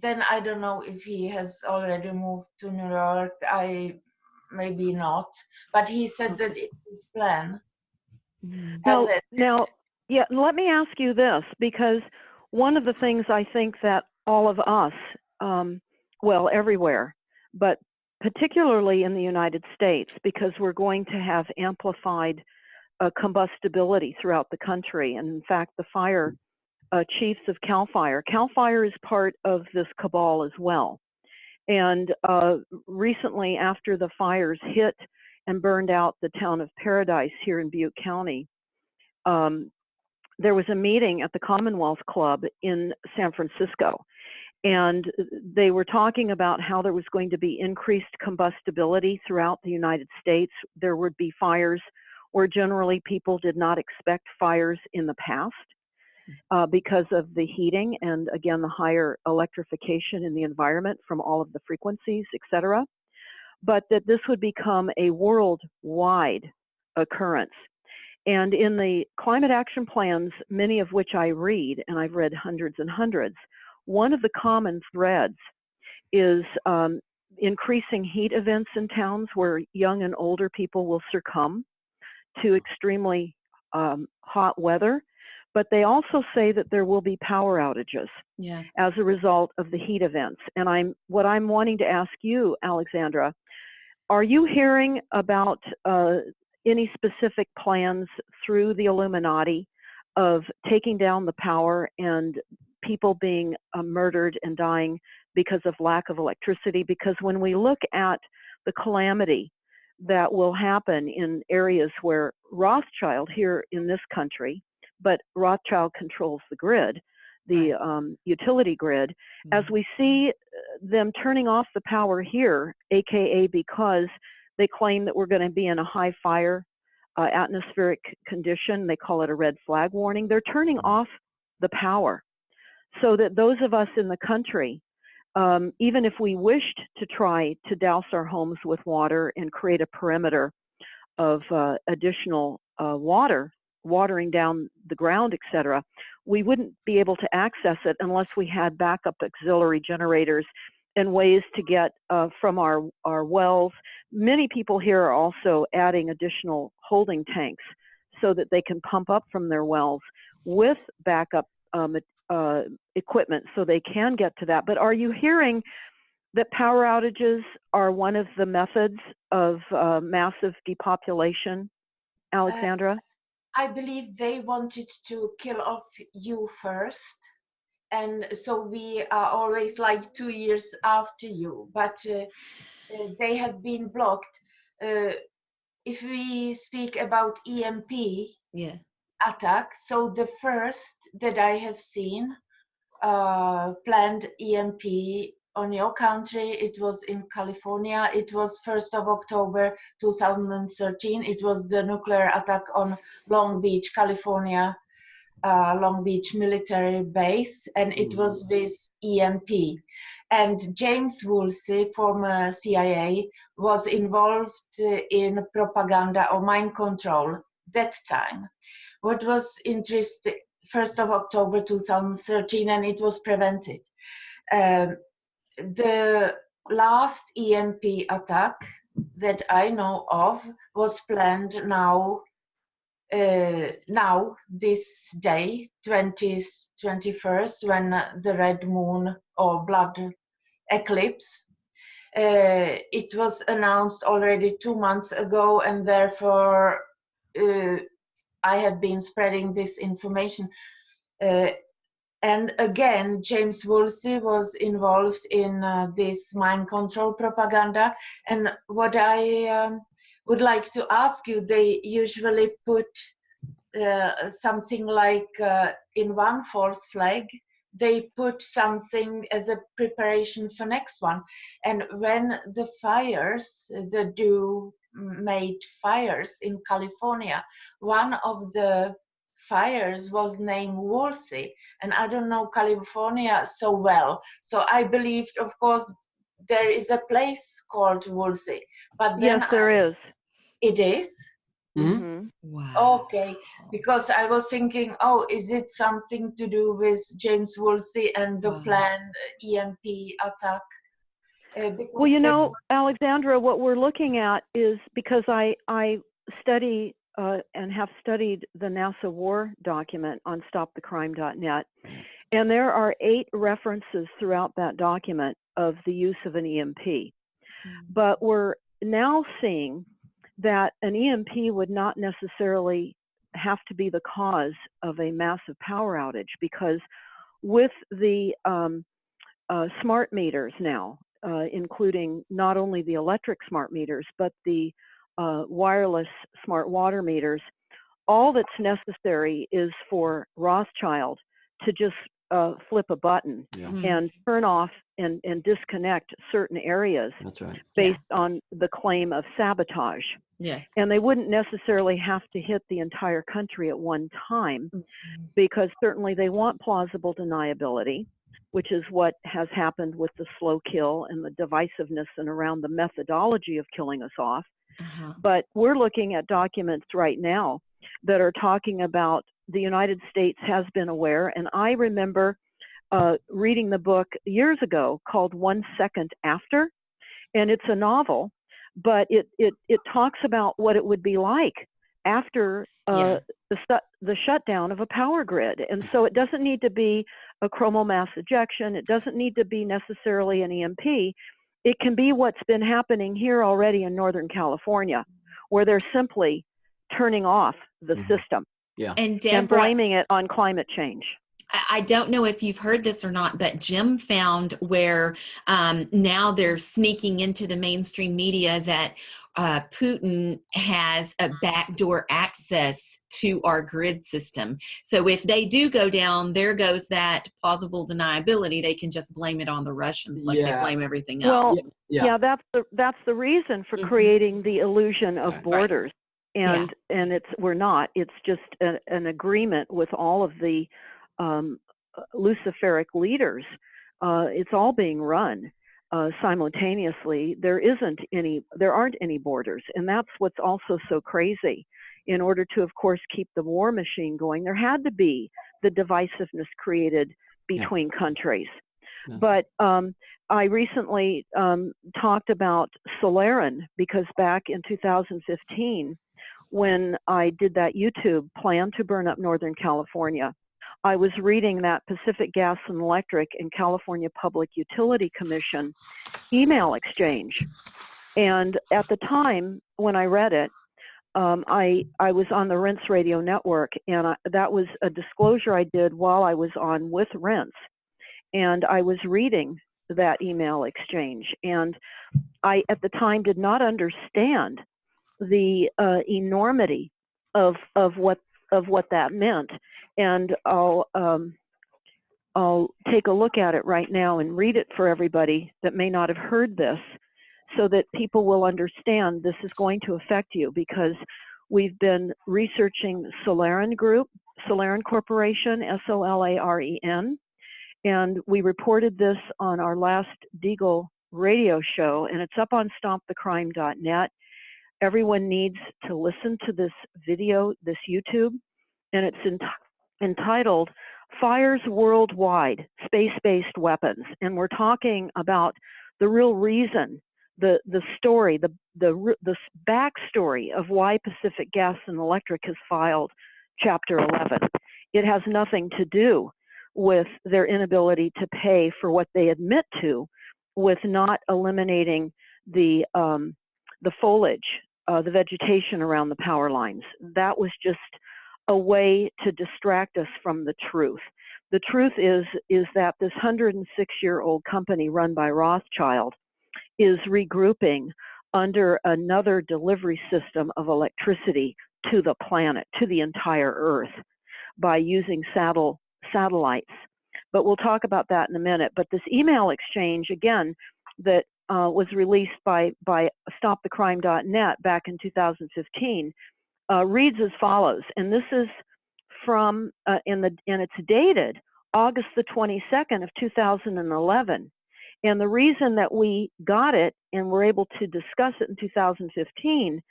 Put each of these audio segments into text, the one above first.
then I don't know if he has already moved to New York. Maybe not, but he said that it's his plan. And Now, yeah, let me ask you this, because one of the things I think that all of us, well, everywhere, but particularly in the United States, because we're going to have amplified combustibility throughout the country. And in fact, the fire chiefs of CAL FIRE is part of this cabal as well. And recently, after the fires hit and burned out the town of Paradise here in Butte County, there was a meeting at the Commonwealth Club in San Francisco. And they were talking about how there was going to be increased combustibility throughout the United States. There would be fires where generally people did not expect fires in the past because of the heating and, again, the higher electrification in the environment from all of the frequencies, et cetera. But that this would become a worldwide occurrence. And in the climate action plans, many of which I read, and I've read hundreds and hundreds, one of the common threads is increasing heat events in towns where young and older people will succumb to extremely hot weather. But they also say that there will be power outages as a result of the heat events. And what I'm wanting to ask you, Alexandra, are you hearing about any specific plans through the Illuminati of taking down the power and people being murdered and dying because of lack of electricity? Because when we look at the calamity that will happen in areas where Rothschild here in this country, but Rothschild controls the grid, the utility grid, as we see them turning off the power here, AKA because they claim that we're going to be in a high fire atmospheric condition. They call it a red flag warning. They're turning off the power so that those of us in the country, even if we wished to try to douse our homes with water and create a perimeter of additional watering down the ground, et cetera, we wouldn't be able to access it unless we had backup auxiliary generators and ways to get from our wells. Many people here are also adding additional holding tanks so that they can pump up from their wells with backup equipment so they can get to that. But are you hearing that power outages are one of the methods of massive depopulation, Alexandra? I believe they wanted to kill off you first. And so we are always like 2 years after you, but they have been blocked. If we speak about EMP attack, so the first that I have seen planned EMP on your country, it was in California. It was 1st of October 2013. It was the nuclear attack on Long Beach, California, Long Beach military base, and it was with EMP. And James Woolsey, former CIA, was involved in propaganda or mind control that time. What was interesting, 1st of October 2013, and it was prevented. The last EMP attack that I know of was planned now this day, 21st, when the red moon or blood eclipse. It was announced already 2 months ago, and therefore I have been spreading this information. And again, James Woolsey was involved in this mind control propaganda. And what I would like to ask you, they usually put something like in one false flag, they put something as a preparation for next one. And when the fires, the dew-made fires in California, one of the fires was named Woolsey, and I don't know California so well, so I believed, of course, there is a place called Woolsey, but then yes, there is. It is. Mm-hmm. Wow. Okay, because I was thinking, oh, is it something to do with James Woolsey and the Wow. planned EMP attack? Well, Because you they, know, Alexandra, what we're looking at is because I study and have studied the NASA war document on StopTheCrime.net, and there are 8 references throughout that document of the use of an EMP. But we're now seeing that an EMP would not necessarily have to be the cause of a massive power outage, because with the smart meters now, including not only the electric smart meters, but the wireless smart water meters, all that's necessary is for Rothschild to just flip a button and turn off and disconnect certain areas. That's right. Based on the claim of sabotage. Yes. And they wouldn't necessarily have to hit the entire country at one time, because certainly they want plausible deniability, which is what has happened with the slow kill and the divisiveness and around the methodology of killing us off. But we're looking at documents right now that are talking about the United States has been aware. And I remember reading the book years ago called 1 Second After, and it's a novel, but it talks about what it would be like after the shutdown of a power grid. And so it doesn't need to be a chromal mass ejection. It doesn't need to be necessarily an EMP. It can be what's been happening here already in Northern California, where they're simply turning off the system And Deborah, and blaming it on climate change. I don't know if you've heard this or not, but Jim found where now they're sneaking into the mainstream media that Putin has a backdoor access to our grid system. So if they do go down, there goes that plausible deniability. They can just blame it on the Russians like they blame everything else. Well, that's the reason for creating the illusion of borders. And we're not. It's just an agreement with all of the Luciferic leaders. It's all being run simultaneously. There aren't any borders, and that's what's also so crazy. In order to, of course, keep the war machine going, there had to be the divisiveness created between countries. But I recently talked about Solarin, because back in 2015, when I did that YouTube plan to burn up Northern California, I was reading that Pacific Gas and Electric and California Public Utility Commission email exchange. And at the time when I read it, I was on the Rinse Radio Network, and that was a disclosure I did while I was on with Rinse. And I was reading that email exchange, and I at the time did not understand the enormity of what that meant. And I'll take a look at it right now and read it for everybody that may not have heard this, so that people will understand this is going to affect you, because we've been researching Solarin Group, Solarin Corporation, Solaren, and we reported this on our last Deagle radio show, and it's up on StopTheCrime.net. Everyone needs to listen to this video, this YouTube, and it's entitled Fires Worldwide, Space-Based Weapons. And we're talking about the real reason, the story, the backstory of why Pacific Gas and Electric has filed Chapter 11. It has nothing to do with their inability to pay for what they admit to, with not eliminating the foliage, the vegetation around the power lines. That was just a way to distract us from the truth. The truth is that this 106-year-old company run by Rothschild is regrouping under another delivery system of electricity to the planet, to the entire Earth, by using satellites. But we'll talk about that in a minute. But this email exchange, again, that was released by StopTheCrime.net back in 2015, reads as follows, and this is from and it's dated August the 22nd of 2011. And the reason that we got it and were able to discuss it in 2015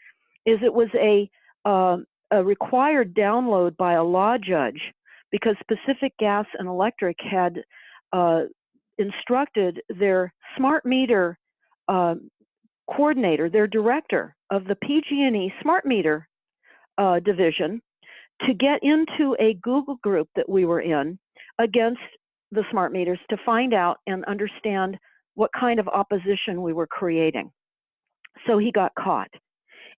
is it was a a required download by a law judge because Pacific Gas and Electric had instructed their smart meter coordinator, their director of the PG&E smart meter division, to get into a Google group that we were in against the smart meters to find out and understand what kind of opposition we were creating. So he got caught.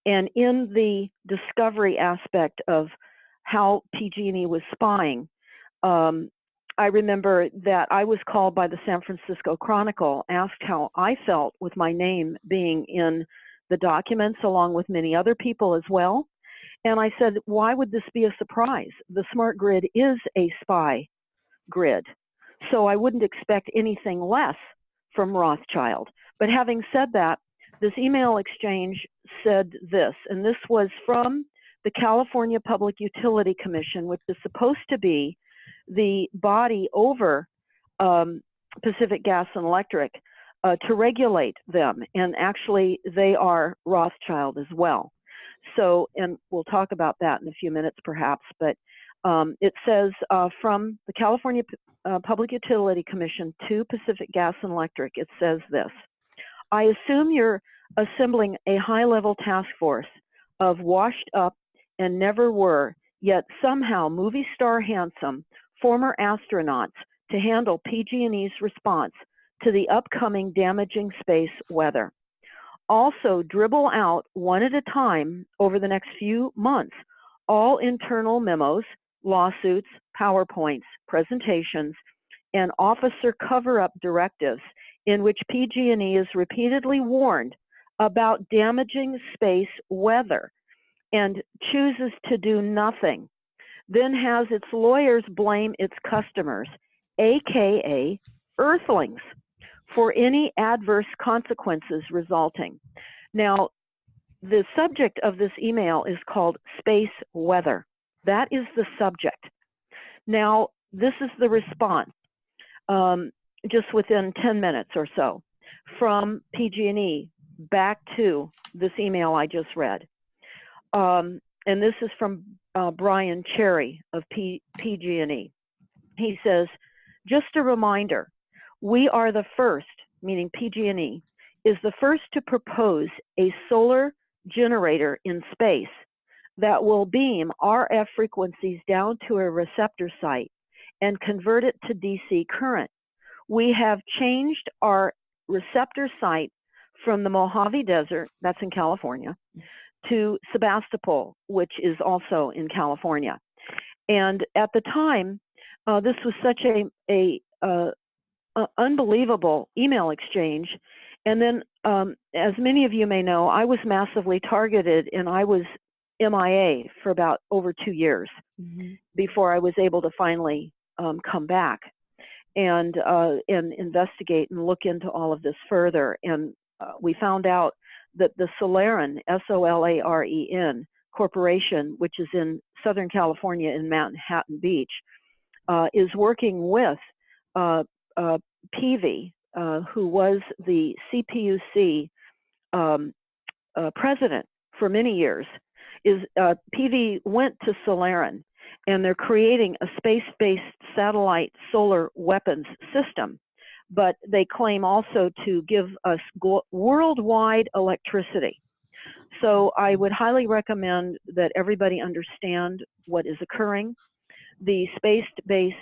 And in the discovery aspect of how PG&E was spying, I remember that I was called by the San Francisco Chronicle, asked how I felt with my name being in the documents along with many other people as well. And I said, why would this be a surprise? The smart grid is a spy grid. So I wouldn't expect anything less from Rothschild. But having said that, this email exchange said this, and this was from the California Public Utility Commission, which is supposed to be the body over Pacific Gas and Electric to regulate them. And actually, they are Rothschild as well. So, and we'll talk about that in a few minutes perhaps, but it says from the California Public Utility Commission to Pacific Gas and Electric, it says this: I assume you're assembling a high-level task force of washed up and never were, yet somehow movie star handsome former astronauts to handle PG&E's response to the upcoming damaging space weather. Also, dribble out one at a time over the next few months all internal memos, lawsuits, PowerPoints, presentations, and officer cover-up directives in which PG&E is repeatedly warned about damaging space weather and chooses to do nothing, then has its lawyers blame its customers, aka Earthlings, for any adverse consequences resulting. Now, the subject of this email is called space weather. That is the subject. Now, this is the response, just within 10 minutes or so, from PG&E back to this email I just read. And this is from Brian Cherry of PG&E. He says, just a reminder, we are the first, meaning PG&E, is the first to propose a solar generator in space that will beam RF frequencies down to a receptor site and convert it to DC current. We have changed our receptor site from the Mojave Desert, that's in California, to Sebastopol, which is also in California. And at the time, this was such a unbelievable email exchange. And then, as many of you may know, I was massively targeted and I was MIA for about over 2 years before I was able to finally come back and investigate and look into all of this further. And we found out that the Solaren, S-O-L-A-R-E-N Corporation, which is in Southern California in Manhattan Beach, is working with Peavy, who was the CPUC president for many years. Peavy went to Solaren, and they're creating a space-based satellite solar weapons system, but they claim also to give us worldwide electricity. So I would highly recommend that everybody understand what is occurring. The space-based,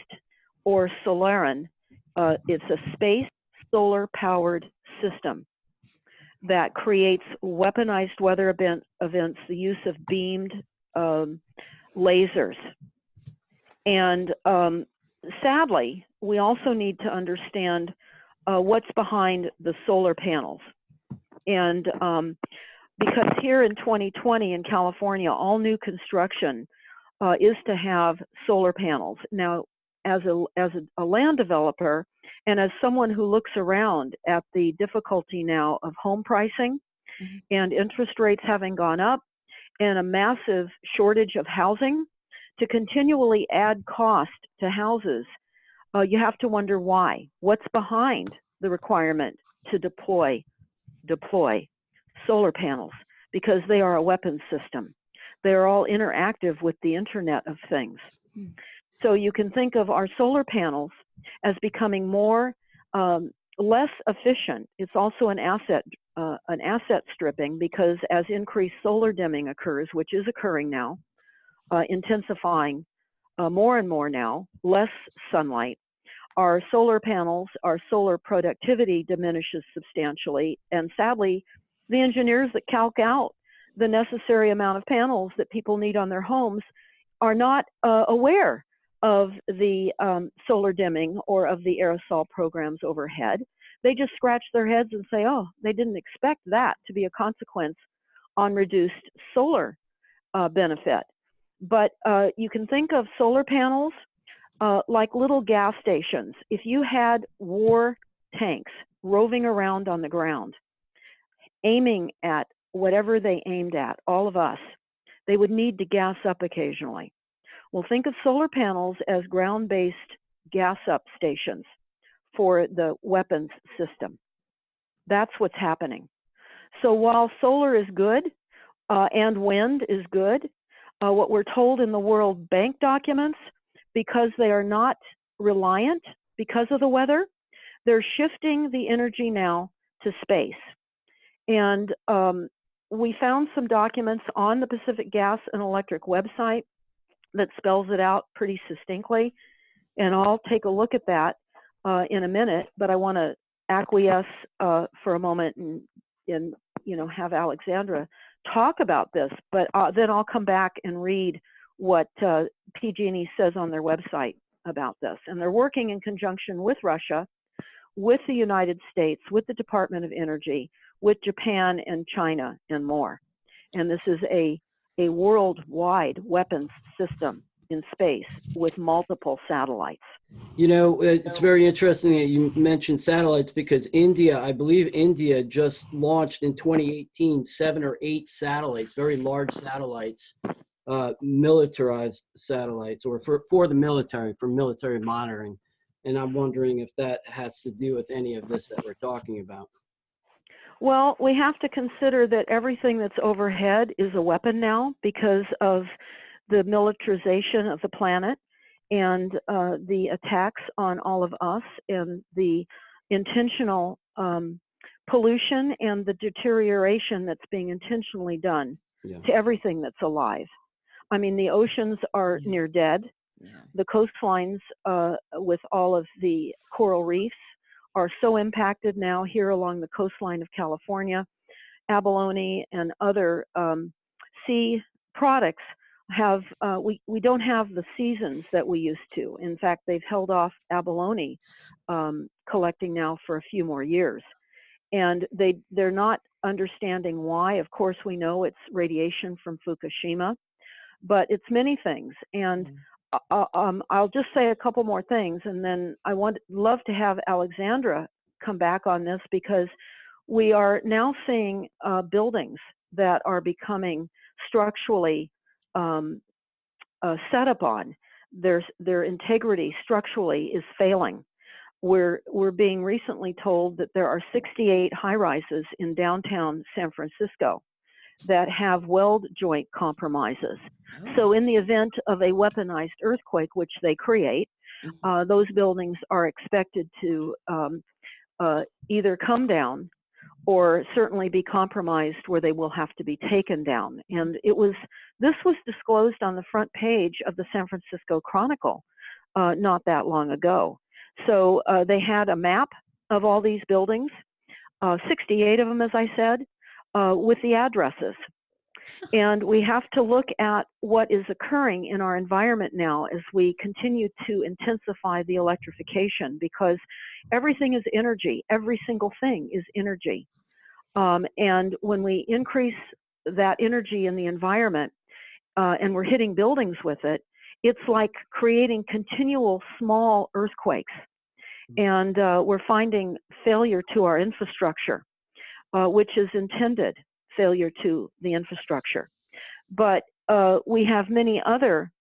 or Solaren, it's a space solar-powered system that creates weaponized weather events, the use of beamed lasers. And sadly, we also need to understand what's behind the solar panels. And because here in 2020 in California, all new construction is to have solar panels. Now, as a land developer and as someone who looks around at the difficulty now of home pricing and interest rates having gone up and a massive shortage of housing, to continually add cost to houses, you have to wonder why. What's behind the requirement to deploy solar panels? Because they are a weapons system. They're all interactive with the Internet of Things. So you can think of our solar panels as becoming less efficient. It's also an asset stripping, because as increased solar dimming occurs, which is occurring now, intensifying more and more now, less sunlight, our solar panels, our solar productivity diminishes substantially. And sadly, the engineers that calc out the necessary amount of panels that people need on their homes are not aware of the solar dimming or of the aerosol programs overhead. They just scratch their heads and say, oh, they didn't expect that to be a consequence on reduced solar benefit. But you can think of solar panels like little gas stations. If you had war tanks roving around on the ground, aiming at whatever they aimed at, all of us, they would need to gas up occasionally. Well, think of solar panels as ground-based gas up stations for the weapons system. That's what's happening. So while solar is good and wind is good, what we're told in the World Bank documents, because they are not reliant because of the weather, they're shifting the energy now to space. And we found some documents on the Pacific Gas and Electric website that spells it out pretty succinctly, and I'll take a look at that in a minute. But I want to acquiesce for a moment and have Alexandra talk about this. But then I'll come back and read what PG&E says on their website about this. And they're working in conjunction with Russia, with the United States, with the Department of Energy, with Japan and China and more. And this is a worldwide weapons system in space with multiple satellites. It's very interesting that you mentioned satellites, because I believe India just launched in 2018 7 or 8 satellites, very large satellites, militarized satellites, or for the military, for military monitoring. And I'm wondering if that has to do with any of this that we're talking about. Well, we have to consider that everything that's overhead is a weapon now because of the militarization of the planet and the attacks on all of us and the intentional pollution and the deterioration that's being intentionally done to everything that's alive. I mean, the oceans are near dead. The coastlines with all of the coral reefs are so impacted now here along the coastline of California. Abalone and other sea products have, we don't have the seasons that we used to. In fact, they've held off abalone collecting now for a few more years. And they're not understanding why. Of course, we know it's radiation from Fukushima, but it's many things. And I'll just say a couple more things, and then I love to have Alexandra come back on this, because we are now seeing buildings that are becoming structurally set up on. Their integrity structurally is failing. We're being recently told that there are 68 high-rises in downtown San Francisco that have weld joint compromises. So in the event of a weaponized earthquake, which they create, those buildings are expected to either come down or certainly be compromised where they will have to be taken down. And this was disclosed on the front page of the San Francisco Chronicle not that long ago. So they had a map of all these buildings, 68 of them, as I said, with the addresses. And we have to look at what is occurring in our environment now as we continue to intensify the electrification, because everything is energy. Every single thing is energy. And when we increase that energy in the environment and we're hitting buildings with it, it's like creating continual small earthquakes. And we're finding failure to our infrastructure, which is intended failure to the infrastructure. But we have many other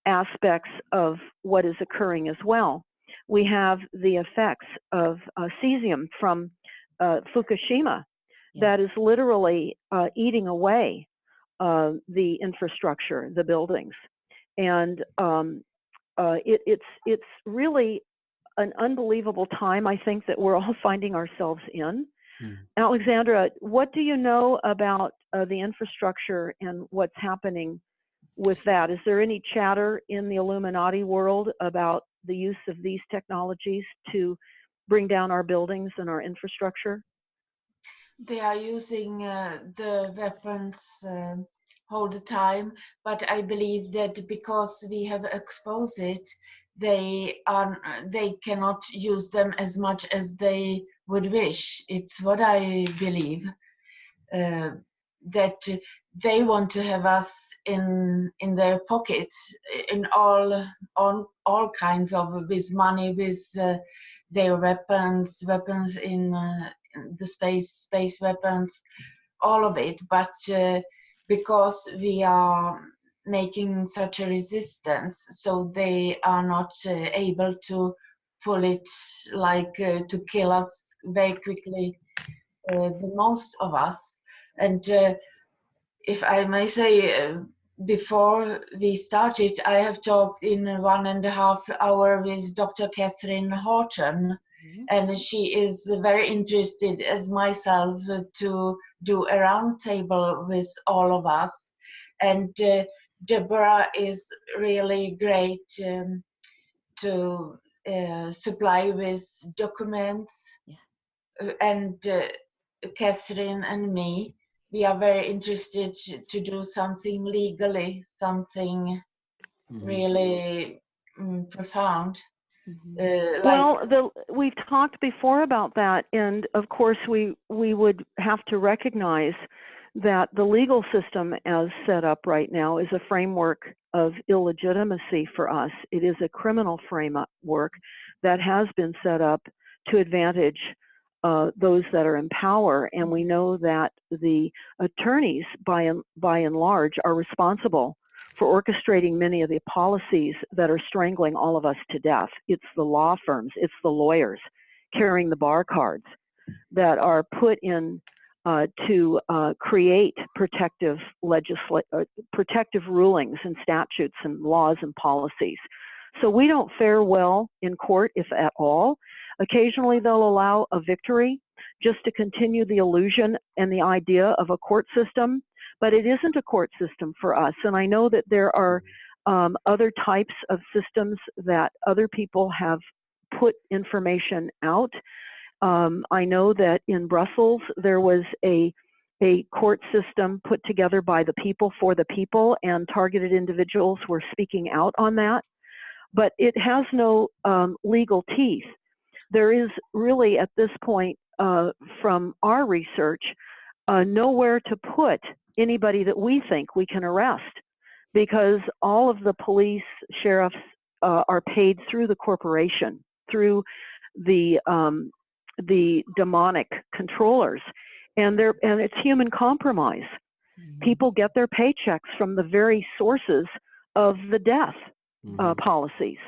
aspects of what is occurring as well. We have the effects of cesium from Fukushima that is literally eating away the infrastructure, the buildings. And it's really an unbelievable time, I think, that we're all finding ourselves in. Alexandra, what do you know about the infrastructure and what's happening with that? Is there any chatter in the Illuminati world about the use of these technologies to bring down our buildings and our infrastructure? They are using the weapons all the time, but I believe that because we have exposed it, they cannot use them as much as they would wish. It's what I believe, that they want to have us in their pockets in all kinds of, with money, with their weapons in the space weapons, all of it. But because we are making such a resistance, so they are not able to pull it, like to kill us very quickly, the most of us. And if I may say, before we started, I have talked in 1.5 hours with Dr. Catherine Horton, and she is very interested, as myself, to do a round table with all of us. And Deborah is really great to supply with documents, and Catherine and me, we are very interested to do something legally, something really profound. Well, we've talked before about that, and of course we would have to recognize that the legal system as set up right now is a framework of illegitimacy for us. It is a criminal framework that has been set up to advantage those that are in power, and we know that the attorneys, by and large, are responsible for orchestrating many of the policies that are strangling all of us to death. It's the law firms, it's the lawyers carrying the bar cards that are put in to create protective rulings and statutes and laws and policies. So we don't fare well in court, if at all. Occasionally they'll allow a victory just to continue the illusion and the idea of a court system, but it isn't a court system for us. And I know that there are other types of systems that other people have put information out. I know that in Brussels there was a court system put together by the people for the people, and targeted individuals were speaking out on that. But it has no legal teeth. There is really, at this point, from our research, nowhere to put anybody that we think we can arrest, because all of the police, sheriffs are paid through the corporation, through the demonic controllers, and it's human compromise. People get their paychecks from the very sources of the death policies.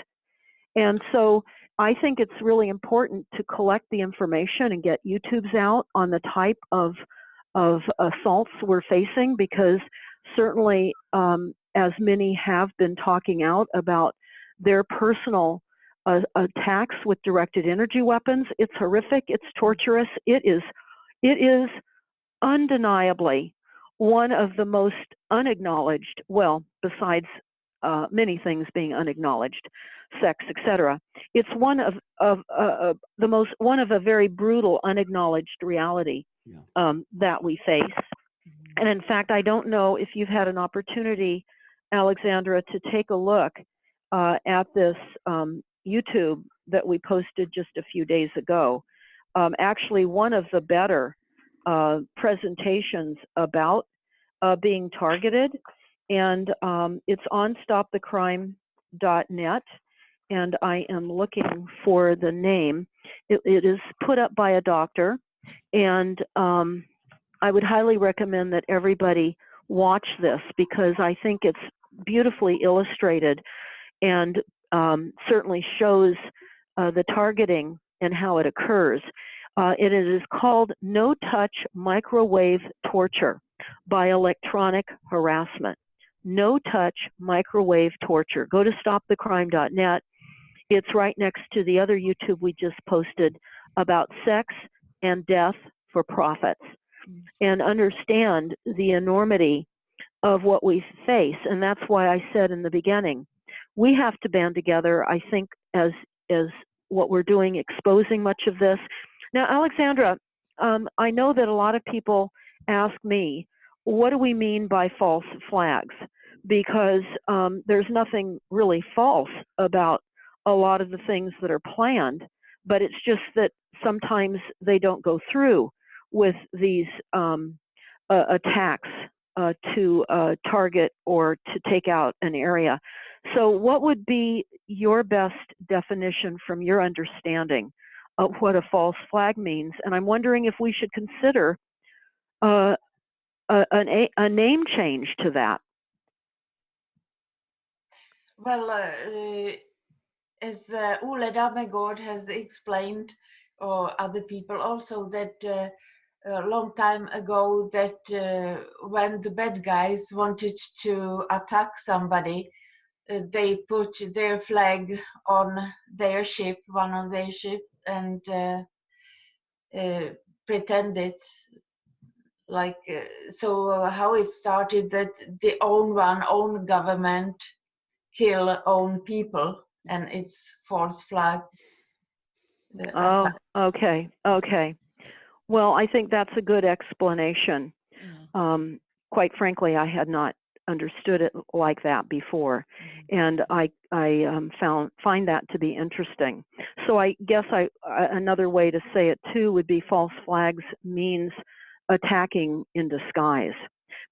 And so I think it's really important to collect the information and get YouTubes out on the type of assaults we're facing, because certainly as many have been talking out about their personal attacks with directed energy weapons, it's horrific, it's torturous, it is undeniably one of the most unacknowledged, well, besides many things being unacknowledged, sex, etc. It's one of a very brutal, unacknowledged reality that we face. And in fact, I don't know if you've had an opportunity, Alexandra, to take a look at this YouTube that we posted just a few days ago. Actually, one of the better presentations about being targeted, and it's on StopTheCrime.net, and I am looking for the name. It is put up by a doctor, and I would highly recommend that everybody watch this, because I think it's beautifully illustrated and certainly shows the targeting and how it occurs. It is called No Touch Microwave Torture. by electronic harassment. No-touch microwave torture. Go to StopTheCrime.net. It's right next to the other YouTube we just posted about sex and death for profits. And understand the enormity of what we face. And that's why I said in the beginning, we have to band together, I think, as what we're doing, exposing much of this. Now, Alexandra, I know that a lot of people ask me, what do we mean by false flags? Because there's nothing really false about a lot of the things that are planned, but it's just that sometimes they don't go through with these attacks to target or to take out an area. So what would be your best definition from your understanding of what a false flag means? And I'm wondering if we should consider a name change to that. Well, as Ole Damegård has explained, or other people also, that a long time ago, that when the bad guys wanted to attack somebody, they put their flag on their ship, one of their ship, and pretended like, so how it started that the own government kill own people, and it's false flag. Oh, okay. Well, I think that's a good explanation. Quite frankly, I had not understood it like that before, and I find that to be interesting. So I guess another way to say it too would be false flags means attacking in disguise,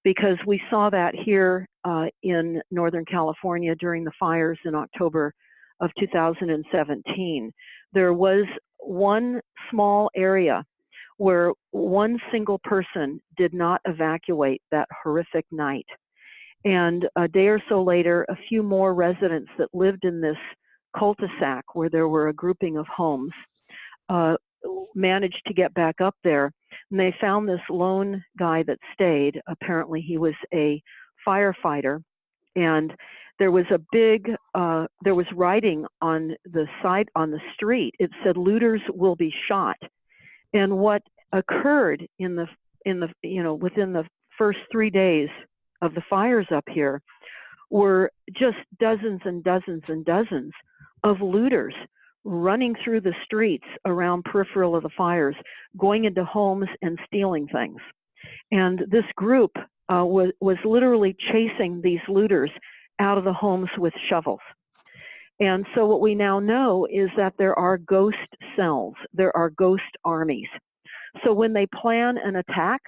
because we saw that here in Northern California during the fires in October of 2017. There was one small area where one single person did not evacuate that horrific night. And a day or so later, a few more residents that lived in this cul-de-sac where there were a grouping of homes managed to get back up there. And they found this lone guy that stayed. Apparently he was a firefighter. And there was a big, there was writing on the side, on the street. It said, "Looters will be shot." And what occurred in the within the first 3 days of the fires up here were just dozens and dozens and dozens of looters running through the streets around peripheral of the fires, going into homes and stealing things. And this group was literally chasing these looters out of the homes with shovels. And so what we now know is that there are ghost cells, there are ghost armies. So when they plan an attack,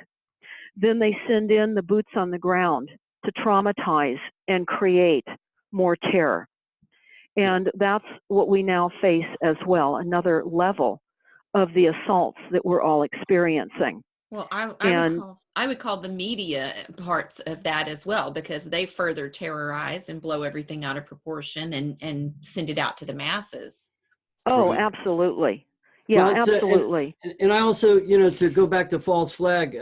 then they send in the boots on the ground to traumatize and create more terror. And that's what we now face as well, another level of the assaults that we're all experiencing. Well, I would call the media parts of that as well, because they further terrorize and blow everything out of proportion and send it out to the masses. Oh, Right. Absolutely. Yeah, Well, absolutely. And I also, to go back to false flag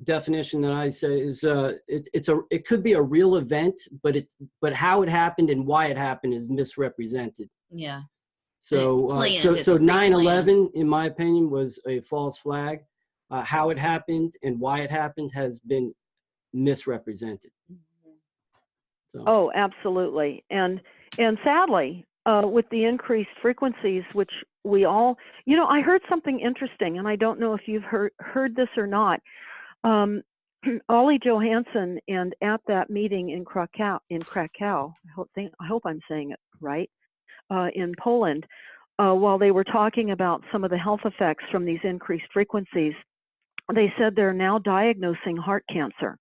definition that I say is it could be a real event, but how it happened and why it happened is misrepresented. Yeah. So so 9/11, in my opinion, was a false flag. How it happened and why it happened has been misrepresented. So. Oh, absolutely. And sadly, with the increased frequencies, which we all, I heard something interesting, and I don't know if you've heard this or not. Ollie Johansson, and at that meeting in Krakow, I hope I'm saying it right, in Poland, while they were talking about some of the health effects from these increased frequencies, they said they're now diagnosing heart cancer.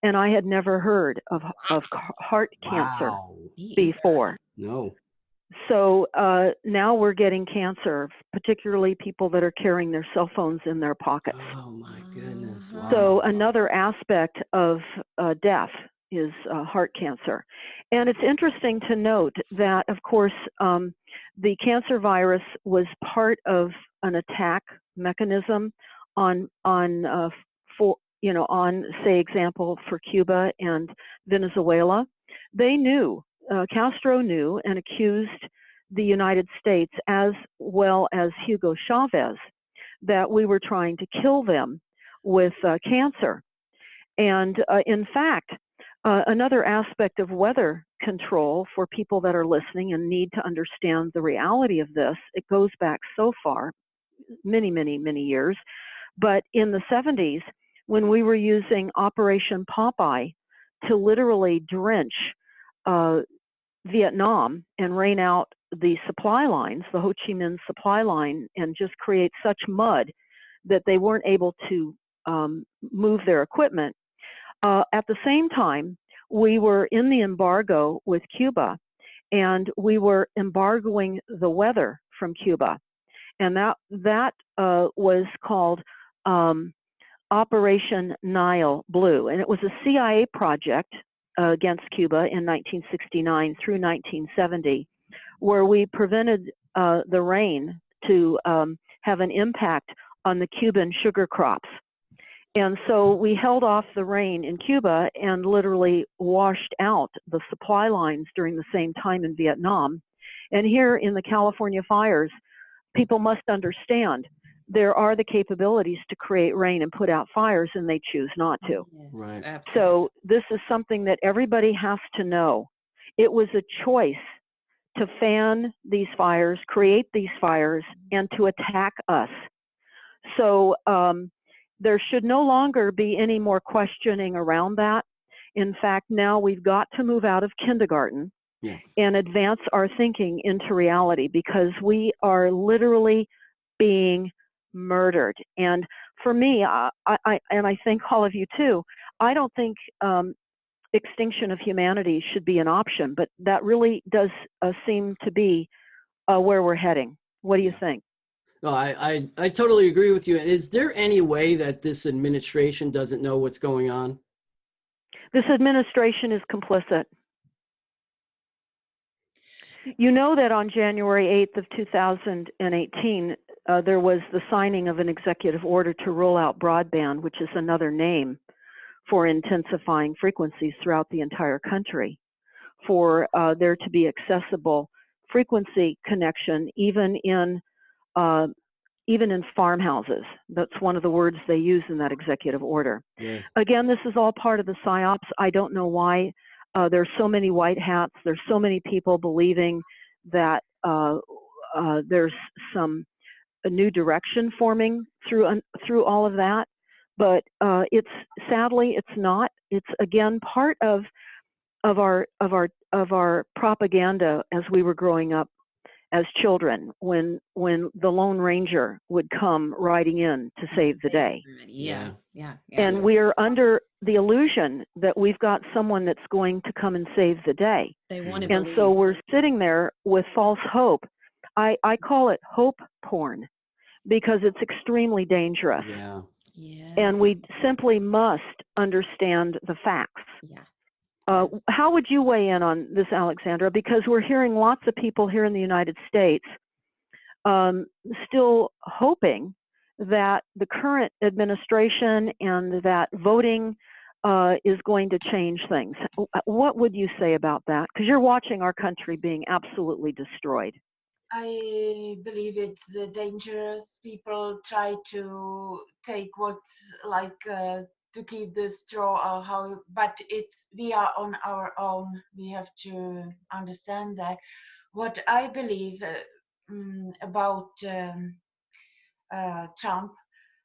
And I had never heard of heart cancer before. No. So now we're getting cancer, particularly people that are carrying their cell phones in their pockets. Oh my goodness. Wow. So another aspect of death is heart cancer. And it's interesting to note that, of course, the cancer virus was part of an attack mechanism on on, say, example for Cuba and Venezuela, they knew, Castro knew and accused the United States as well as Hugo Chavez that we were trying to kill them with cancer. And in fact, another aspect of weather control for people that are listening and need to understand the reality of this, it goes back so far, many, many, many years. But in the 70s, when we were using Operation Popeye to literally drench Vietnam and rain out the supply lines, the Ho Chi Minh supply line, and just create such mud that they weren't able to move their equipment. At the same time, we were in the embargo with Cuba, and we were embargoing the weather from Cuba. And that was called Operation Nile Blue. And it was a CIA project against Cuba in 1969 through 1970, where we prevented the rain to have an impact on the Cuban sugar crops. And so we held off the rain in Cuba and literally washed out the supply lines during the same time in Vietnam. And here in the California fires, people must understand there are the capabilities to create rain and put out fires, and they choose not to. Yes, Right. absolutely. So this is something that everybody has to know. It was a choice to fan these fires, create these fires, and to attack us. So there should no longer be any more questioning around that. In fact, now we've got to move out of kindergarten and advance our thinking into reality, because we are literally being murdered. And for me, and I think all of you too, I don't think extinction of humanity should be an option, but that really does seem to be where we're heading. What do you think? No, I totally agree with you. And is there any way that this administration doesn't know what's going on? This administration is complicit. You know that on January 8th of 2018, there was the signing of an executive order to roll out broadband, which is another name for intensifying frequencies throughout the entire country, for there to be accessible frequency connection even in farmhouses. That's one of the words they use in that executive order. Yes. Again, this is all part of the PSYOPs. I don't know why there's so many white hats. There's so many people believing that there's a new direction forming through all of that. But sadly it's not. It's again part of our propaganda as we were growing up as children, when the Lone Ranger would come riding in to save the day. Yeah. And we're under the illusion that we've got someone that's going to come and save the day. They want to And believe. so we're sitting there with false hope. I call it hope porn, because it's extremely dangerous. Yeah. And we simply must understand the facts. Yeah. How would you weigh in on this, Alexandra? Because we're hearing lots of people here in the United States still hoping that the current administration and that voting is going to change things. What would you say about that? Because you're watching our country being absolutely destroyed. I believe it's dangerous. People try to take what's like to keep the straw or how, but we are on our own. We have to understand that. What I believe about Trump,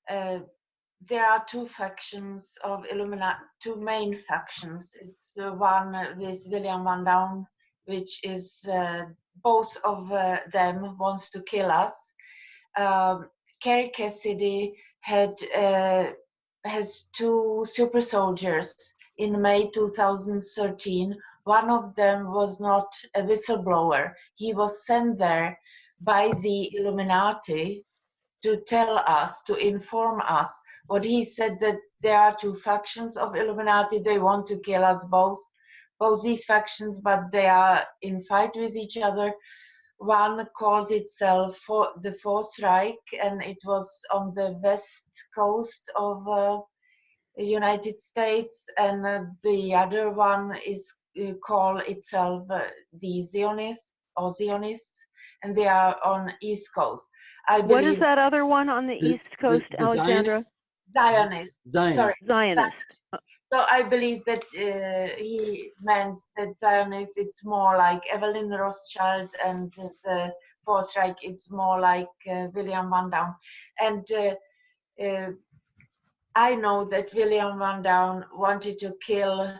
there are two factions of Illuminati, two main factions. It's the one with William Van Down, which is both of them wants to kill us. Kerry Cassidy has two super soldiers in May 2013. One of them was not a whistleblower. He was sent there by the Illuminati to tell us, to inform us. What he said, that there are two factions of Illuminati. They want to kill us both these factions, but they are in fight with each other. One calls itself the Fourth Reich, and it was on the west coast of United States, and the other one is call itself the Zionists, and they are on East Coast. I What is believe that other one on the East Coast, the Alexandra? Zionists. Sorry, Zionist. Zionist. So I believe that he meant that Zionists, it's more like Evelyn Rothschild, and the Fourth Reich is more like William Van Down. And I know that William Van Down wanted to kill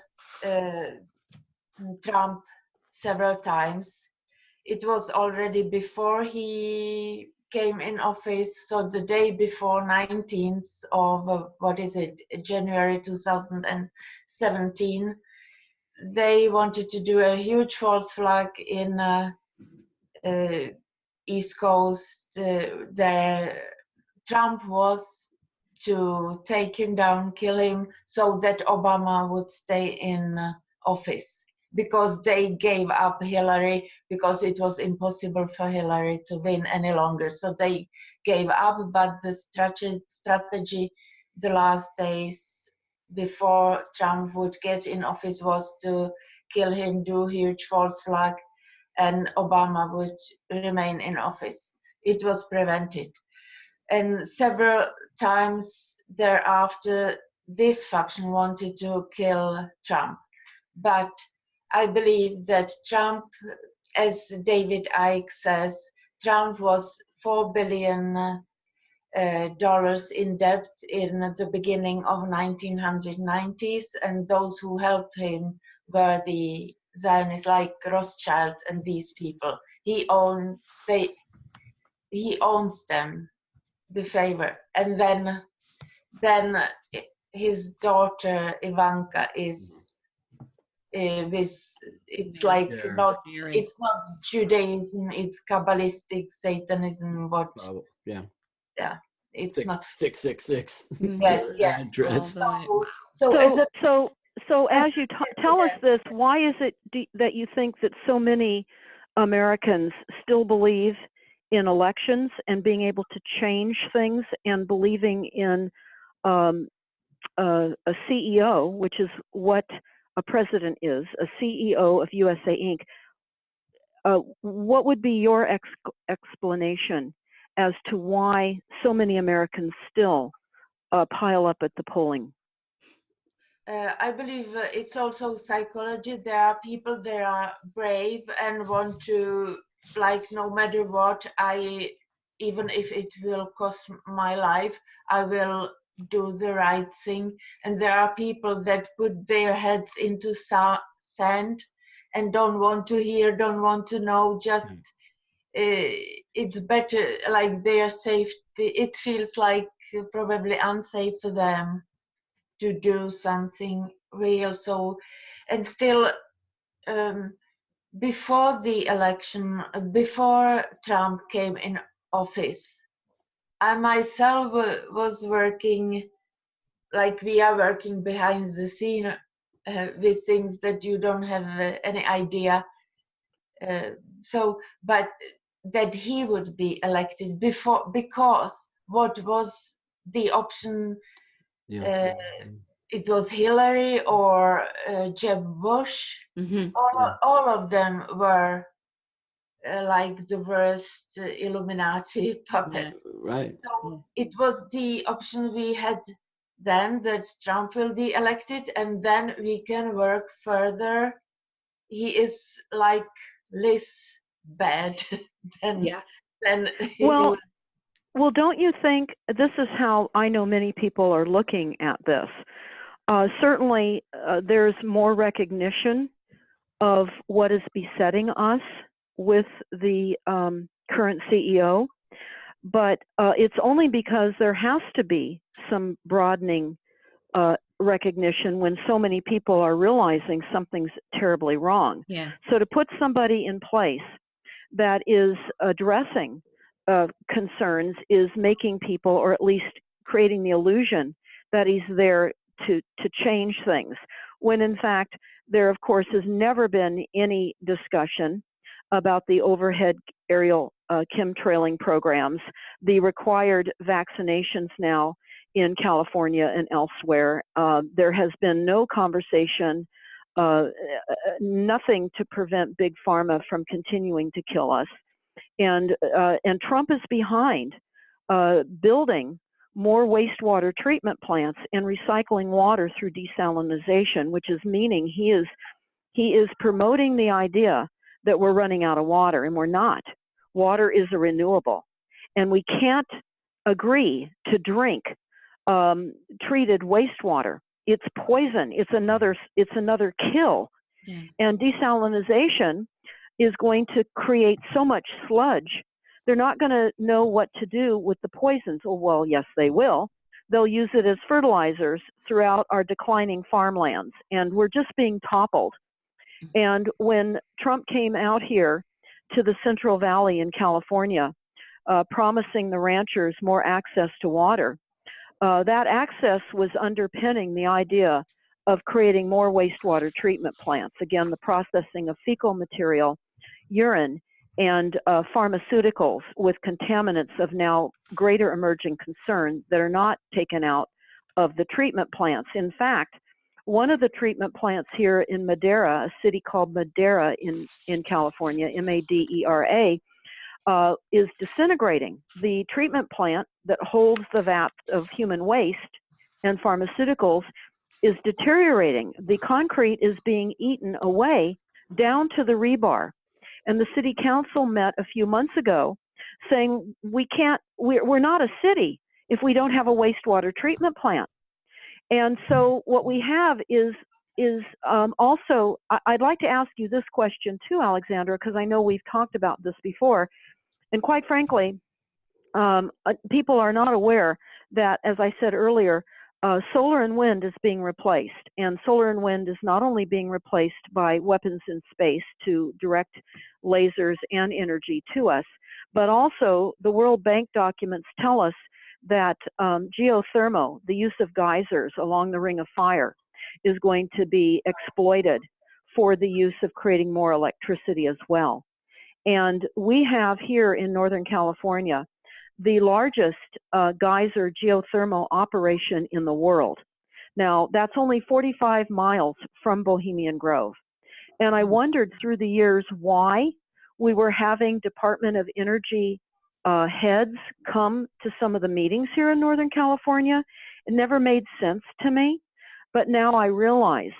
Trump several times. It was already before he came in office, so the day before 19th of January 2017, they wanted to do a huge false flag in East Coast. There, Trump was to take him down, kill him, so that Obama would stay in office, because they gave up Hillary because it was impossible for Hillary to win any longer. So they gave up, but the strategy the last days before Trump would get in office was to kill him, do huge false flag, and Obama would remain in office. It was prevented. And several times thereafter, this faction wanted to kill Trump. But I believe that Trump, as David Icke says, Trump was $4 billion in debt in the beginning of 1990s, and those who helped him were the Zionists like Rothschild and these people. He owns them, the favor, and then his daughter Ivanka is it's like it's not Judaism, it's Kabbalistic Satanism. Yeah, it's Six, not 666. Yes. Address. So as you tell us this, why is it that you think that so many Americans still believe in elections and being able to change things, and believing in a CEO, which is what a president is, a CEO of USA Inc. What would be your explanation as to why so many Americans still pile up at the polling? I believe it's also psychology. There are people that are brave and want to, like, no matter what, even if it will cost my life, I will do the right thing. And there are people that put their heads into sand and don't want to hear, don't want to know, just it's better, like their safety. It feels like probably unsafe for them to do something real. So, and still, before the election, before Trump came in office, I myself was working, like we are working behind the scene with things that you don't have any idea. But that he would be elected before, because what was the option? It was Hillary or Jeb Bush. All of them were like the worst Illuminati puppets. Right. So it was the option we had then, that Trump will be elected, and then we can work further. He is like less bad than Well, don't you think this is how I know many people are looking at this? Certainly, there's more recognition of what is besetting us with the current CEO, but it's only because there has to be some broadening recognition when so many people are realizing something's terribly wrong. Yeah. So to put somebody in place that is addressing concerns is making people, or at least creating the illusion that he's there to change things, when in fact there of course has never been any discussion about the overhead aerial chemtrailing programs, the required vaccinations now in California and elsewhere. There has been no conversation, nothing to prevent Big Pharma from continuing to kill us. And Trump is behind building more wastewater treatment plants and recycling water through desalination, which is meaning he is promoting the idea that we're running out of water, and we're not. Water is a renewable, and we can't agree to drink treated wastewater. It's poison. It's another kill. Yeah. And desalination is going to create so much sludge. They're not going to know what to do with the poisons. Oh, well, yes, they will. They'll use it as fertilizers throughout our declining farmlands, and we're just being toppled. And when Trump came out here to the Central Valley in California, promising the ranchers more access to water, that access was underpinning the idea of creating more wastewater treatment plants. Again, the processing of fecal material, urine, and pharmaceuticals with contaminants of now greater emerging concern that are not taken out of the treatment plants. In fact, one of the treatment plants here in Madera, a city called Madera in California, Madera, is disintegrating. The treatment plant that holds the vats of human waste and pharmaceuticals is deteriorating. The concrete is being eaten away down to the rebar. And the city council met a few months ago saying we're not a city if we don't have a wastewater treatment plant. And so what we have is also, I'd like to ask you this question too, Alexandra, because I know we've talked about this before. And quite frankly, people are not aware that, as I said earlier, solar and wind is being replaced. And solar and wind is not only being replaced by weapons in space to direct lasers and energy to us, but also the World Bank documents tell us that geothermal, the use of geysers along the Ring of Fire, is going to be exploited for the use of creating more electricity as well. And we have here in Northern California the largest geyser geothermal operation in the world. Now, that's only 45 miles from Bohemian Grove. And I wondered through the years why we were having Department of Energy heads come to some of the meetings here in Northern California. It never made sense to me, but now I realize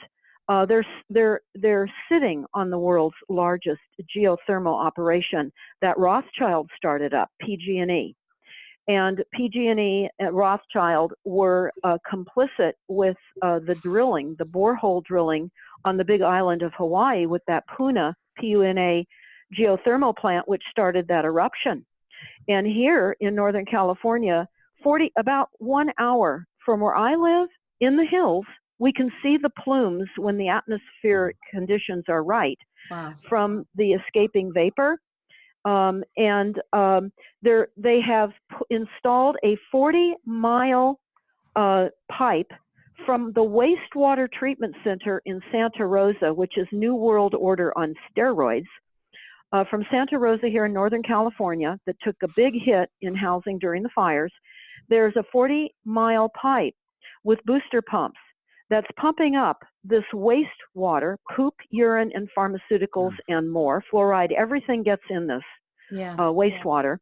they're sitting on the world's largest geothermal operation that Rothschild started up, PG&E. And PG&E and Rothschild were complicit with the drilling, the borehole drilling on the big island of Hawaii with that Puna, P-U-N-A, geothermal plant, which started that eruption. And here in Northern California, about 1 hour from where I live in the hills, we can see the plumes when the atmospheric conditions are right. Wow. From the escaping vapor. They have installed a 40-mile pipe from the wastewater treatment center in Santa Rosa, which is New World Order on steroids, from Santa Rosa here in Northern California that took a big hit in housing during the fires. There's a 40-mile pipe with booster pumps that's pumping up this wastewater, poop, urine, and pharmaceuticals and more. Fluoride, everything gets in this wastewater.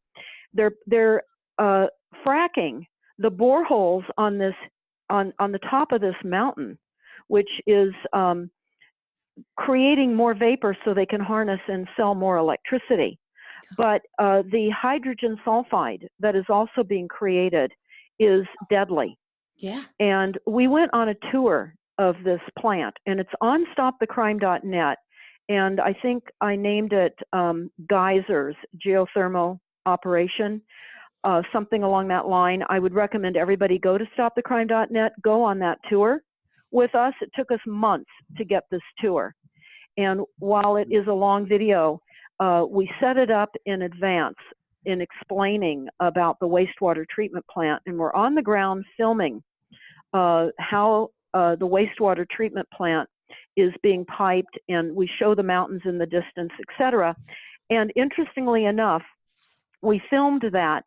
They're fracking the boreholes on this on the top of this mountain, which is creating more vapor so they can harness and sell more electricity. But the hydrogen sulfide that is also being created is deadly. Yeah. And we went on a tour of this plant, and it's on StopTheCrime.net. And I think I named it Geysers Geothermal Operation, something along that line. I would recommend everybody go to StopTheCrime.net, go on that tour with us. It took us months to get this tour. And while it is a long video, we set it up in advance in explaining about the wastewater treatment plant. And we're on the ground filming how the wastewater treatment plant is being piped, and we show the mountains in the distance, etc. And interestingly enough, we filmed that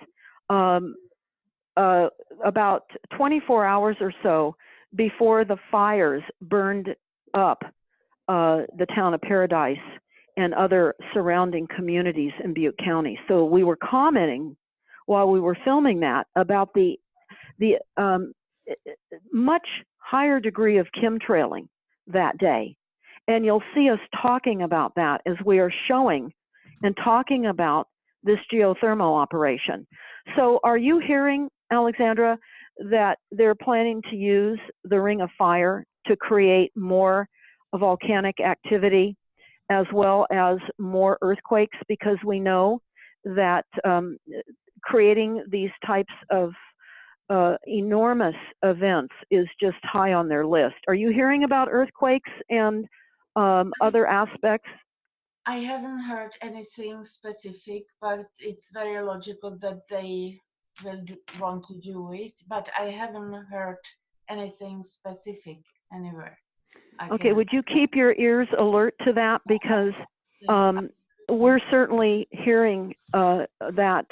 about 24 hours or so before the fires burned up the town of Paradise and other surrounding communities in Butte County. So we were commenting while we were filming that about the much higher degree of chemtrailing that day. And you'll see us talking about that as we are showing and talking about this geothermal operation. So are you hearing, Alexandra, that they're planning to use the Ring of Fire to create more volcanic activity as well as more earthquakes? Because we know that creating these types of enormous events is just high on their list. Are you hearing about earthquakes and other aspects? I haven't heard anything specific, but it's very logical that they will want to do it. But I haven't heard anything specific anywhere. Okay, would you keep your ears alert to that? Because we're certainly hearing that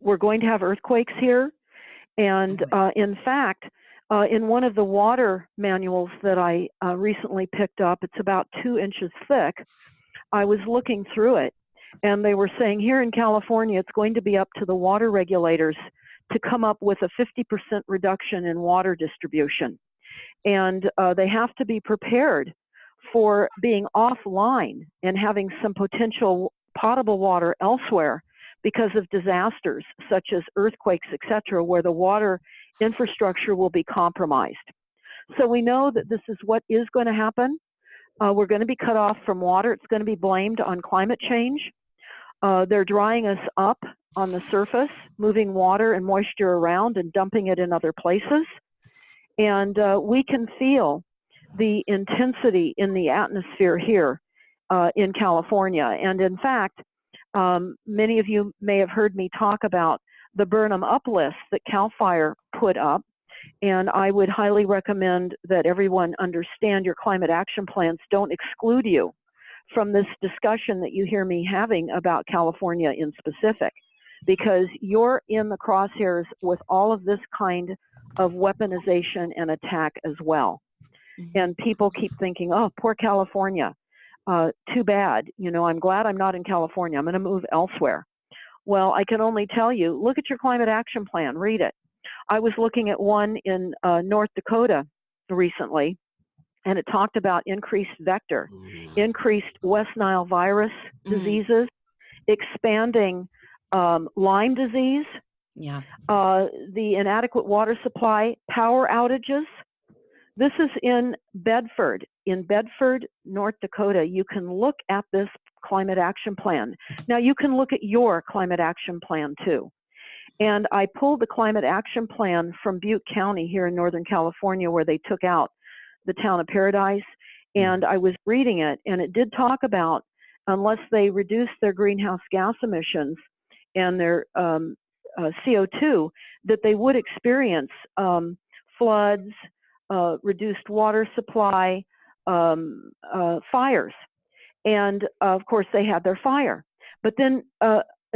we're going to have earthquakes here. And in fact, in one of the water manuals that I recently picked up, it's about 2 inches thick. I was looking through it, and they were saying here in California, it's going to be up to the water regulators to come up with a 50% reduction in water distribution. And they have to be prepared for being offline and having some potential potable water elsewhere because of disasters such as earthquakes, etc., where the water infrastructure will be compromised. So we know that this is what is going to happen. We're going to be cut off from water. It's going to be blamed on climate change. They're drying us up on the surface, moving water and moisture around and dumping it in other places. And we can feel the intensity in the atmosphere here in California. And in fact, many of you may have heard me talk about the Burnham Up list that CAL FIRE put up. And I would highly recommend that everyone understand your climate action plans don't exclude you from this discussion that you hear me having about California in specific, because you're in the crosshairs with all of this kind of weaponization and attack as well. Mm-hmm. And people keep thinking, oh, poor California, too bad. You know, I'm glad I'm not in California. I'm going to move elsewhere. Well, I can only tell you, look at your climate action plan, read it. I was looking at one in North Dakota recently, and it talked about increased vector, increased West Nile virus diseases, expanding Lyme disease, the inadequate water supply, power outages. This is in Bedford, North Dakota. You can look at this climate action plan. Now, you can look at your climate action plan too. And I pulled the climate action plan from Butte County here in Northern California, where they took out the town of Paradise. And I was reading it, and it did talk about, unless they reduce their greenhouse gas emissions and their CO2, that they would experience floods, reduced water supply, fires. And of course, they had their fire. But then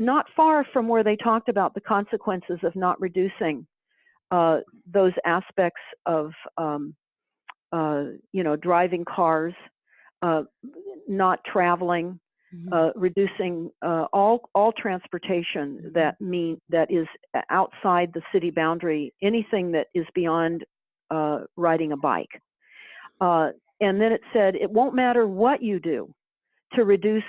not far from where they talked about the consequences of not reducing those aspects of, you know, driving cars, not traveling, reducing all transportation that is outside the city boundary, anything that is beyond riding a bike. And then it said, it won't matter what you do to reduce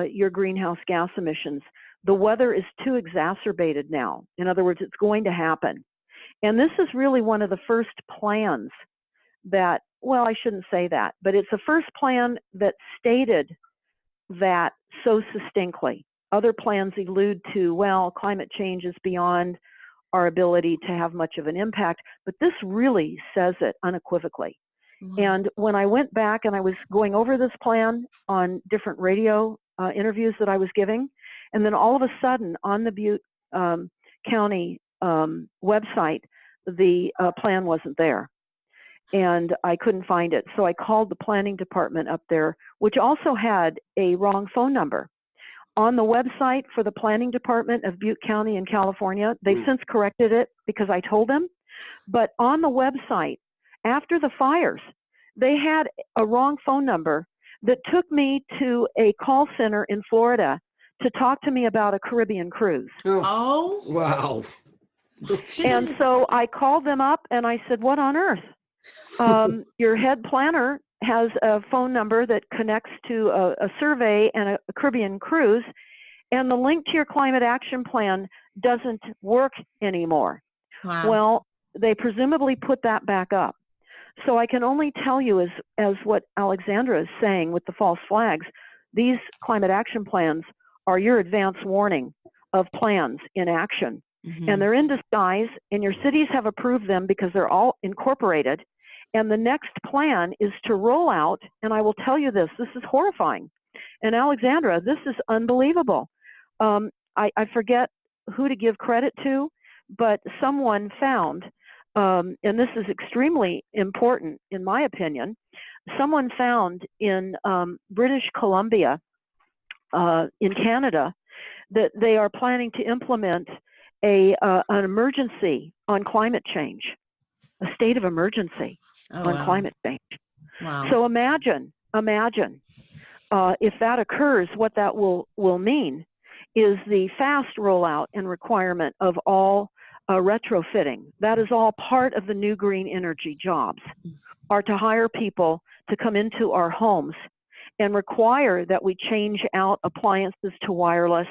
your greenhouse gas emissions. The weather is too exacerbated now. In other words, it's going to happen. And this is really one of the first plans that, well, I shouldn't say that, but it's the first plan that stated that so succinctly. Other plans allude to, well, climate change is beyond our ability to have much of an impact, but this really says it unequivocally. And when I went back and I was going over this plan on different radio interviews that I was giving, and then all of a sudden on the Butte County website, the plan wasn't there. And I couldn't find it. So I called the planning department up there, which also had a wrong phone number. On the website for the planning department of Butte County in California, they've since corrected it because I told them, But on the website, after the fires, they had a wrong phone number that took me to a call center in Florida to talk to me about a Caribbean cruise. Oh, Wow. And so I called them up and I said, what on earth? Your head planner has a phone number that connects to a survey and a Caribbean cruise, and the link to your climate action plan doesn't work anymore. wow. Well, they presumably put that back up. So I can only tell you, as what Alexandra is saying with the false flags, these climate action plans are your advance warning of plans in action. Mhm. And they're in disguise, and your cities have approved them because they're all incorporated. And the next plan is to roll out, and I will tell you this is horrifying. And Alexandra, this is unbelievable. I forget who to give credit to, but someone found, and this is extremely important in my opinion, someone found in British Columbia, in Canada, that they are planning to implement an emergency on climate change, a state of emergency Oh, on wow. climate change. Wow. So imagine if that occurs, what that will mean is the fast rollout and requirement of all retrofitting. That is all part of the new green energy jobs, are to hire people to come into our homes and require that we change out appliances to wireless,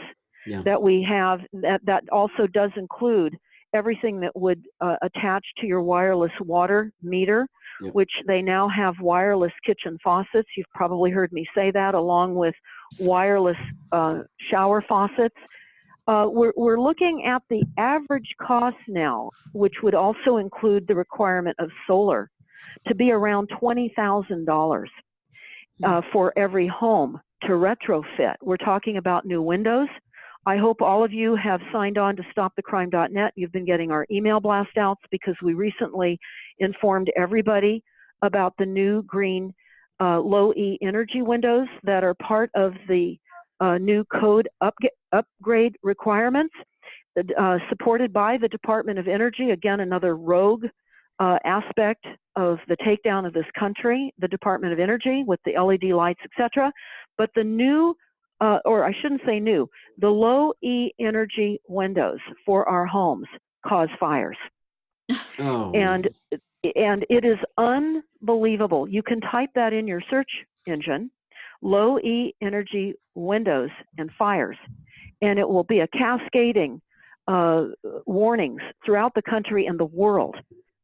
that we have, that also does include everything that would attach to your wireless water meter, which they now have wireless kitchen faucets. You've probably heard me say that, along with wireless shower faucets. We're looking at the average cost now, which would also include the requirement of solar, to be around $20,000 for every home to retrofit. We're talking about new windows. I hope all of you have signed on to StopTheCrime.net. You've been getting our email blast outs because we recently informed everybody about the new green low E energy windows that are part of the new code upgrade requirements, supported by the Department of Energy. Again, another rogue aspect of the takedown of this country, the Department of Energy with the LED lights, etc. But the new, or I shouldn't say new, the low E energy windows for our homes cause fires. Oh. And it is unbelievable. You can type that in your search engine, low E energy windows and fires, and it will be a cascading warnings throughout the country and the world,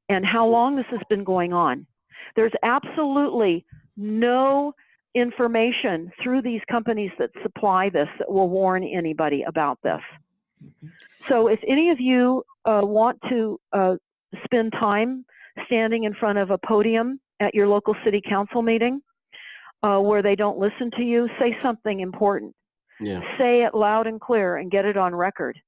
and how long this has been going on. There's absolutely no information through these companies that supply this that will warn anybody about this. So if any of you want to spend time standing in front of a podium at your local city council meeting where they don't listen to you, say something important. Say it loud and clear and get it on record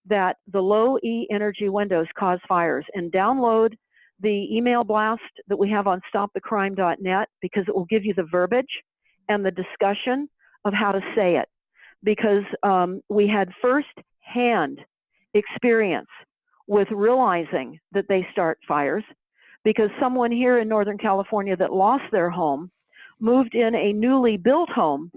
that the low E energy windows cause fires, and download the email blast that we have on StopTheCrime.net, because it will give you the verbiage and the discussion of how to say it, because we had first-hand experience with realizing that they start fires, because someone here in Northern California that lost their home moved in a newly built home,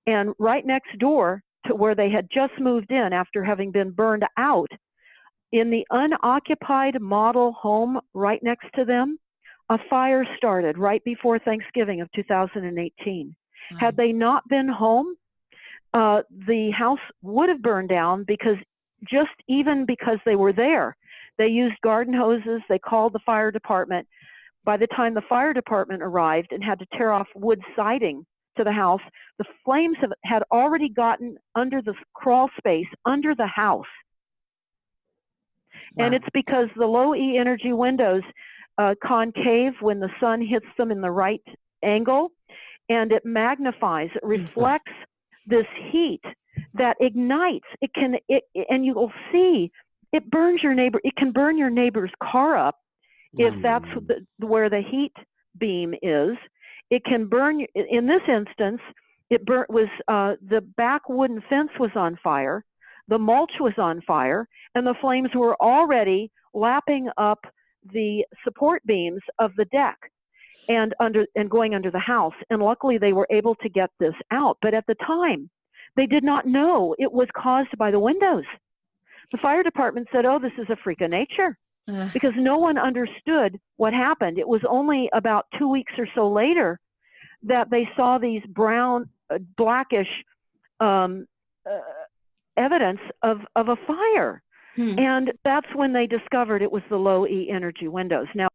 and right next door to where they had just moved in after having been burned out, in the unoccupied model home right next to them, a fire started right before Thanksgiving of 2018. Had they not been home, the house would have burned down, because even because they were there, they used garden hoses, they called the fire department. By the time the fire department arrived and had to tear off wood siding to the house, the flames had already gotten under the crawl space under the house. Wow. And it's because the low E energy windows concave when the sun hits them in the right angle, and it magnifies, it reflects this heat that ignites. And you will see it burns your neighbor. It can burn your neighbor's car up if that's where the heat beam is. It can burn. In this instance, the back wooden fence was on fire, the mulch was on fire, and the flames were already lapping up the support beams of the deck and going under the house. And luckily they were able to get this out. But at the time, they did not know it was caused by the windows. The fire department said, oh, this is a freak of nature, because no one understood what happened. It was only about 2 weeks or so later that they saw these brown, blackish evidence of a fire. And that's when they discovered it was the low E energy windows. Now,